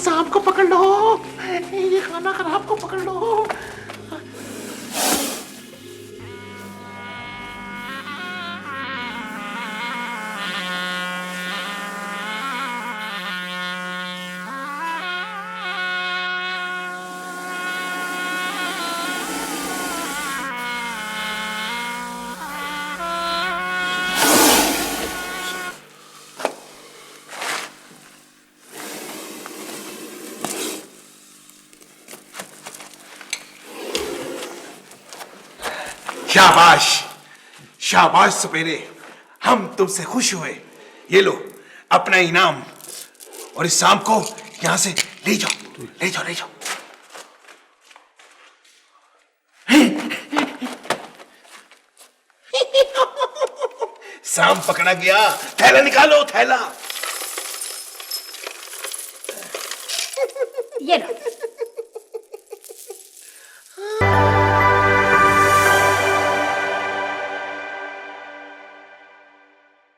सांप को पकड़ लो, ये खाना खराब को पकड़ लो। शाबाश शाबाश सपेरे, हम तुमसे खुश हुए। ये लो अपना इनाम, और इस सांप को यहां से ले जाओ, ले जाओ, ले जाओ। सांप पकड़ा गया, थैला निकालो, थैला। ये लो।